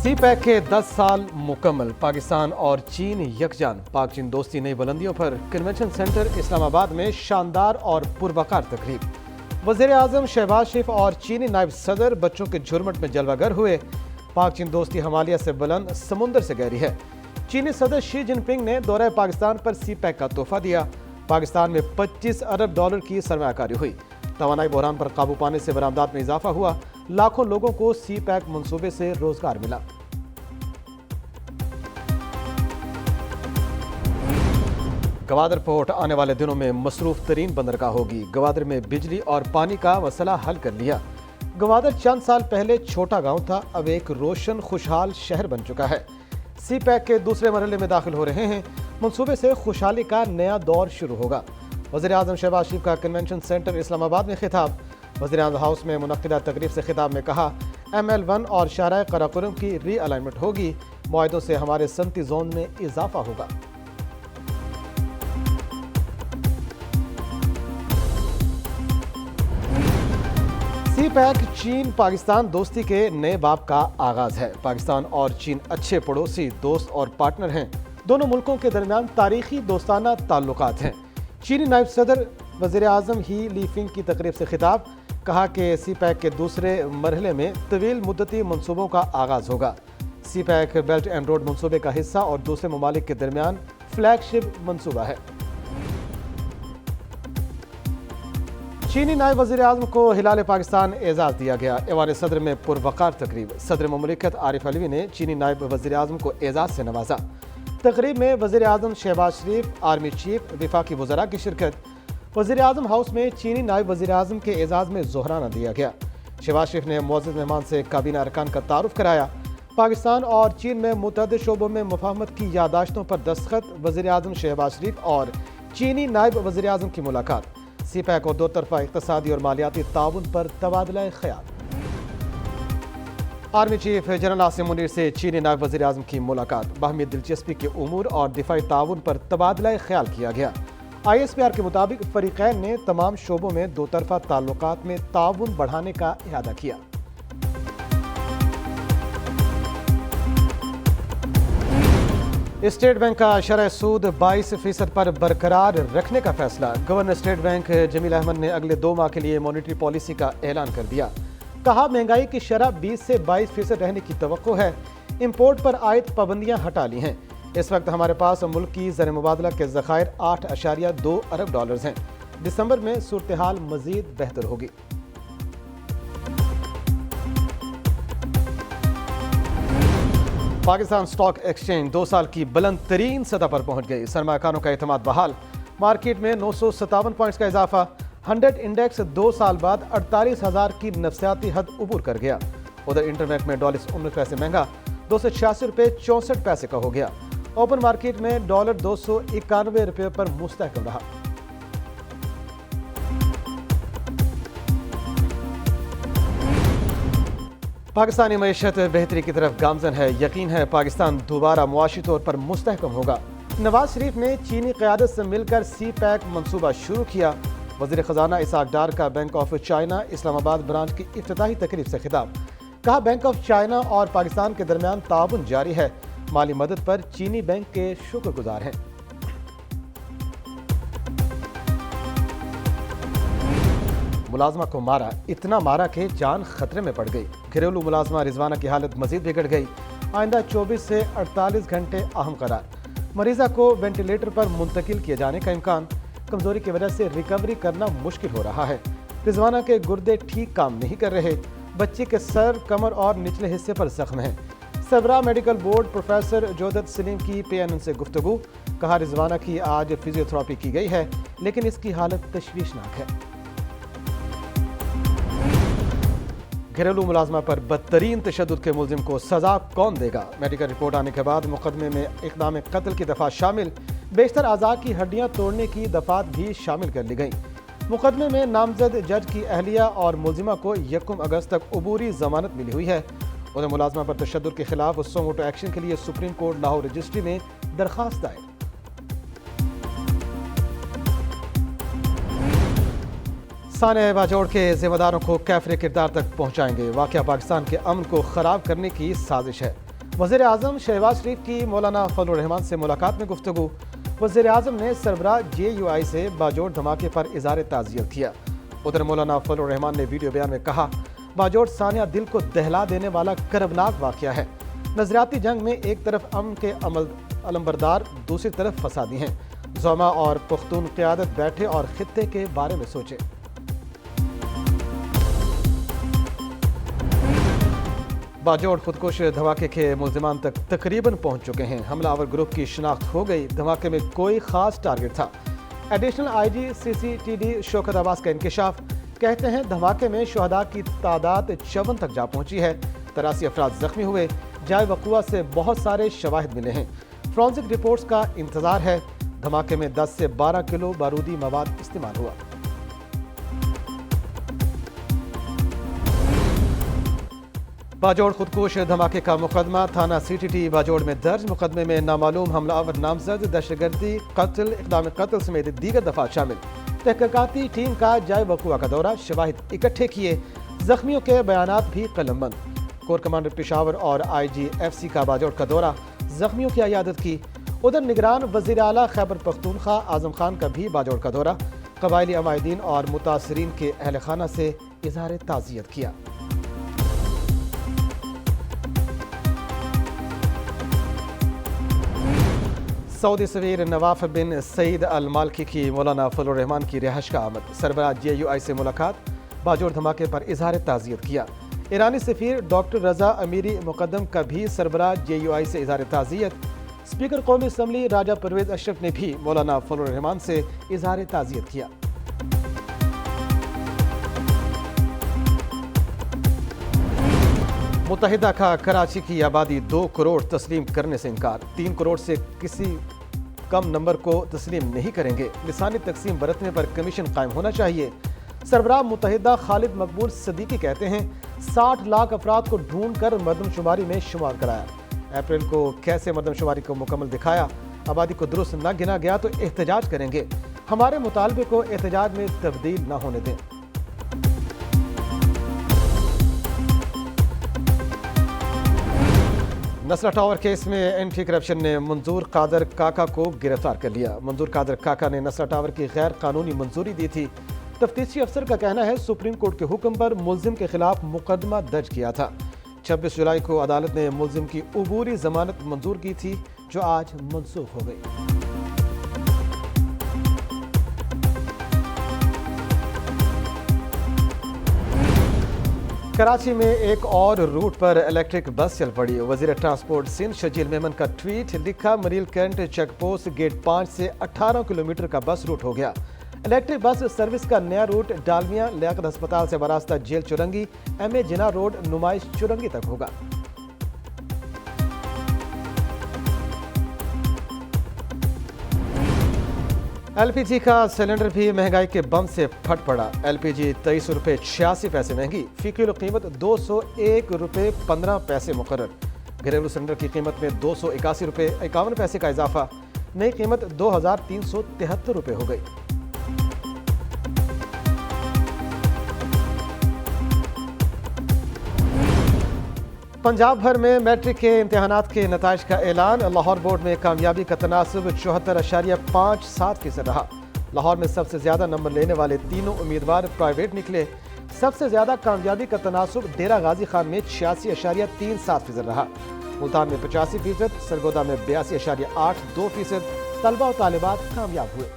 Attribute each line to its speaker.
Speaker 1: सी pack के 10 साल मुकम्मल, पाकिस्तान और चीन यकजान। पाक चीन दोस्ती नई बुलंदियों पर कन्वेंशन सेंटर इस्लामाबाद में शानदार और पुरवकार तकरीब। वज़ीर आज़म शहबाज शरीफ और चीनी नायब सदर बच्चों के झुरमट में जलवागर हुए। पाक चीन दोस्ती हिमालय से बुलंद, समुंदर से गहरी है। चीनी सदर शी जिनपिंग ने दौरे पाकिस्तान पर सी पैक का तोहफा दिया। पाकिस्तान में $25 अरब की सरमायाकारी हुई। तवानाई बहरान पर काबू पाने से बरामदात में इजाफा हुआ। लाखों लोगों को सी पैक मंसूबे से रोजगार मिला। गवादर पोर्ट आने वाले दिनों में मसरूफ तरीन बंदरगाह होगी। गवादर में बिजली और पानी का मसला हल कर लिया। गवादर चंद साल पहले छोटा गांव था, अब एक रोशन खुशहाल शहर बन चुका है। सी पैक के दूसरे मरहले में दाखिल हो रहे हैं। मंसूबे से खुशहाली का नया दौर शुरू होगा। वज़ीर आज़म शहबाज शरीफ का कन्वेंशन सेंटर इस्लामाबाद में खिताब। वज़ीर आज़म हाउस में मुनक्किदा तकरीब से खिताब में कहा, ML1 और शाहराह कराकोरम की री अलाइनमेंट होगी। मुआहदों से हमारे सनती जोन में इजाफा होगा। सी पैक चीन पाकिस्तान दोस्ती के नए बाब का आगाज है। पाकिस्तान और चीन अच्छे पड़ोसी, दोस्त और पार्टनर हैं। दोनों मुल्कों के दरमियान तारीखी दोस्ताना ताल्लुकात हैं। चीनी नायब सदर वज़ीर आज़म ही लीफिंग की तकरीब से खिताब, कहा कि सी पैक के दूसरे मरहले में तवील मुद्दती मंसूबों का आगाज होगा। सी पैक बेल्ट एंड रोड मंसूबे का हिस्सा और दूसरे ममालिक के दरमियान फ्लैगशिप मंसूबा है। चीनी नायब वज़ीर आज़म को हिलाल पाकिस्तान एजाज़ दिया गया। ऐवान सदर में पुरवकार तकरीब। सदर ममलिकत आरिफ अलवी ने चीनी नायब वज़ीर आज़म को एजाज़ से नवाजा। तकरीब में वज़ीर आज़म शहबाज शरीफ, आर्मी चीफ, वफाकी वज़रा की शिरकत। वज़ीर आज़म हाउस में चीनी नायब वज़ीर आज़म के एजाज़ में ज़ोहराना दिया गया। शहबाज शरीफ ने मुअज़्ज़ज़ मेहमान से काबीना अरकान का तारुफ कराया। पाकिस्तान और चीन में मुतअद्दिद शोबों में मुफाहमत की यादाश्तों पर दस्तखत। वज़ीर आज़म शहबाज शरीफ और चीनी नायब वज़ीर आज़म की मुलाकात। सी पैक और दो तरफा इक़्तिसादी और मालियाती ताउन पर तबादला ख़याल। Army chief general Asim Munir से चीनी नायब वज़ीर आज़म की मुलाकात। बाहमी दिलचस्पी के उमूर और दिफाई ताउन पर तबादला ख़याल किया गया। ISPR के मुताबिक फ़रीक़ैन ने तमाम शोबों में दो तरफा ताल्लुकात में ताउन बढ़ाने का इरादा किया। स्टेट बैंक का शरह सूद 22% पर बरकरार रखने का फैसला। Governor State Bank Jamil Ahmed ने अगले 2 माह के लिए मॉनेटरी पॉलिसी का ऐलान कर दिया। कहा, महंगाई की शरह 20 से 22% रहने की तवक्को है। इंपोर्ट पर आयद पाबंदियां हटा ली हैं। इस वक्त हमारे पास मुल्क की ज़र मुबादला के ज़खायर $8.2 अरब हैं। दिसंबर में सूरत हाल मज़ीद बेहतर होगी। पाकिस्तान स्टॉक एक्सचेंज 2 साल की बुलंद तरीन सतह पर पहुंच गई। सरमाकारों का एतमाद बहाल। मार्केट में 957 पॉइंट्स का इजाफा। 100 इंडेक्स 2 साल बाद 48,000 की नफसियाती हद उबूर कर गया। उधर इंटरनेट में $19 महंगा $286.64 का हो गया। ओपन मार्केट में $291 पर मुस्तहकम रहा। पाकिस्तानी मईशत बेहतरी की तरफ गामजन है। यकीन है पाकिस्तान दोबारा मुआशी तौर पर मुस्तहकम होगा। नवाज शरीफ ने चीनी क़यादत से मिलकर सी पैक मंसूबा शुरू किया। वज़ीर ख़जाना इसाक डार का bank of China Islamabad branch की इफ्तिताही तकरीब से खिताब। कहा, बैंक ऑफ चाइना और पाकिस्तान के दरमियान ताउन जारी है। माली मदद पर चीनी बैंक के शुक्रगुजार हैं। मुलाजमा को मारा, इतना मारा कि जान खतरे में पड़ गई। घरेलू मुलाजमा रिजवाना की हालत मजीद बिगड़ गई। आइंदा 24 से 48 घंटे अहम करार। मरीजा को वेंटिलेटर पर मुंतकिल किए जाने का इम्कान। कमजोरी की वजह से रिकवरी करना मुश्किल हो रहा है। रिजवाना के गुर्दे ठीक काम नहीं कर रहे। बच्चे के सर, कमर और निचले हिस्से पर जख्म है। सबरा मेडिकल बोर्ड प्रोफेसर जोदत सलीम की PNN से गुफ्तगू। कहा, रिजवाना की आज फिजियोथेरेपी की गई है, लेकिन इसकी हालत तशवीशनाक है। घरेलू मुलाजमा पर बदतरीन तशद्दुद के मुलजिम को सजा कौन देगा? मेडिकल रिपोर्ट आने के बाद मुकदमे में इक़दाम कत्ल की दफ़ा शामिल। बेशतर अज़ा की हड्डियां तोड़ने की दफ़ात भी शामिल कर ली गई। मुकदमे में नामजद जज की अहलिया और मुलजिमा को 1 अगस्त तक अबूरी जमानत मिली हुई है। उन्हें मुलाजमा पर तशद्दुद के खिलाफ सो मोटो एक्शन के लिए सुप्रीम कोर्ट लाहौर रजिस्ट्री में दरखास्त दायर। साने बाजोड़ के जिम्मेदारों को कैफरे किरदार तक पहुंचाएंगे। वाकया पाकिस्तान के अमन को खराब करने की साजिश है। वज़ीर आज़म शहबाज शरीफ की मौलाना फजल रहमान से मुलाकात में गुफ्तगू। वज़ीर आज़म ने सरबराह JUI से बाजोड़ धमाके पर इज़हार ताज़ियत किया। उधर मौलाना फजल रहमान ने वीडियो बयान में कहा, बाजोड़ सानिया दिल को दहला देने वाला कर्बनाक वाक़या है। नजरियाती जंग में एक तरफ अमन के अलमबरदार, दूसरी तरफ फसादी हैं। ज़ौमा और पुख्तून क़यादत बैठे और खित्ते के बारे में सोचे। बाजोड़ खुदकुश धमाके के मुल्ज़िमान तक तकरीबन पहुंच चुके हैं। हमलावर ग्रुप की शिनाख्त हो गई। धमाके में कोई खास टारगेट था। Additional IG CCTD Shaukat Abbas का इंकशाफ, कहते हैं धमाके में शुहदा की तादाद 54 तक जा पहुंची है। 83 अफराद जख्मी हुए। जाए वक़ुआ से बहुत सारे शवाहिद मिले हैं। फॉरेंसिक रिपोर्ट्स का इंतजार है। धमाके में 10 से 12 किलो बारूदी मवाद इस्तेमाल हुआ। बाजोड़ खुदकुश धमाके का मुकदमा थाना CTT बाजोड़ में दर्ज। मुकदमे में नामालूम हमलावर नामजद, दहशतगर्दी, कत्ल, इक़दाम कत्ल समेत दीगर दफात शामिल। तहकीकाती टीम का जाए वक़ुआ का दौरा, शवाहिद इकट्ठे किए। जख्मियों के बयानात भी कलमबंद। कोर कमांडर पेशावर और IGFC का बाजोड़ का दौरा, जख्मियों की इयादत की। उधर निगरान वज़ीर आला खैबर पख्तूनख्वा आज़म खान का भी बाजोड़ का दौरा, कबायली अमायदीन और मुतासरीन के अहल खाना से इज़हार ताज़ियत किया। सऊदी सवीर नवाफ बिन सईद अल मालकी की मौलाना फजल रहमान की रिहाइश का आमद। सरबराह JUI से मुलाकात, बाजोड़ धमाके पर इज़हार ताज़ियत किया। ईरानी सफ़ीर डॉक्टर रज़ा अमीरी मुक़द्दम का भी सरबराह JUI से इज़हार ताज़ियत। स्पीकर कौमी असम्बली राजा परवेज़ अशरफ ने भी मौलाना फजल रहमान से इज़हार ताज़ियत किया। मुत्तहिदा का कराची की आबादी 2 करोड़ तस्लीम करने से इनकार। 3 करोड़ से किसी कम नंबर को तस्लीम नहीं करेंगे। लिसानी तकसीम बरतने पर कमीशन कायम होना चाहिए। सरबराह मुत्तहिदा खालिद मकबूल सदीकी कहते हैं 60 लाख अफराद को ढूंढ कर मरदमशुमारी में शुमार कराया। अप्रैल को कैसे मरदमशुमारी को मुकम्मल दिखाया। आबादी को दुरुस्त न गिना गया तो एहतजाज करेंगे। हमारे मुतालबे को एहतजाज में तब्दील न होने दें। नसरा टावर केस में एंटी करप्शन ने मंजूर कादर काका को गिरफ्तार कर लिया। मंजूर कादर काका ने नसरा टावर की गैर कानूनी मंजूरी दी थी। तफ्तीशी अफसर का कहना है सुप्रीम कोर्ट के हुक्म पर मुल्जिम के खिलाफ मुकदमा दर्ज किया था। 26 जुलाई को अदालत ने मुल्जिम की अबूरी जमानत मंजूर की थी, जो आज मनसूख हो गई। कराची में एक और रूट पर इलेक्ट्रिक बस चल पड़ी। वजीर ट्रांसपोर्ट सिंध शजील मेमन का ट्वीट, लिखा मरील कैंट चेक पोस्ट गेट 5 से 18 किलोमीटर का बस रूट हो गया। इलेक्ट्रिक बस सर्विस का नया रूट डालमिया लियाकत अस्पताल से बरास्ता जेल चुरंगी MA जिना रोड नुमाइश चुरंगी तक होगा। LPG का सिलेंडर भी महंगाई के बम से फट पड़ा। LPG 23 रुपये 86 पैसे महंगी, फी किलो कीमत 201 रुपये 15 पैसे मुकर्रर। घरेलू सिलेंडर की कीमत में 281 रुपये 51 पैसे का इजाफा, नई कीमत 2373 रुपये हो गई। पंजाब भर में मैट्रिक के इम्तहानात के नताइज का ऐलान। लाहौर बोर्ड में कामयाबी का तनासब 74.57% रहा। लाहौर में सबसे ज्यादा नंबर लेने वाले तीनों उम्मीदवार प्राइवेट निकले। सबसे ज्यादा कामयाबी का तनासब डेरा गाजी खान में 86.37% रहा। मुल्तान में 85%, सरगोदा में 82.82%। तलबा और तालिबात कामयाब हुए।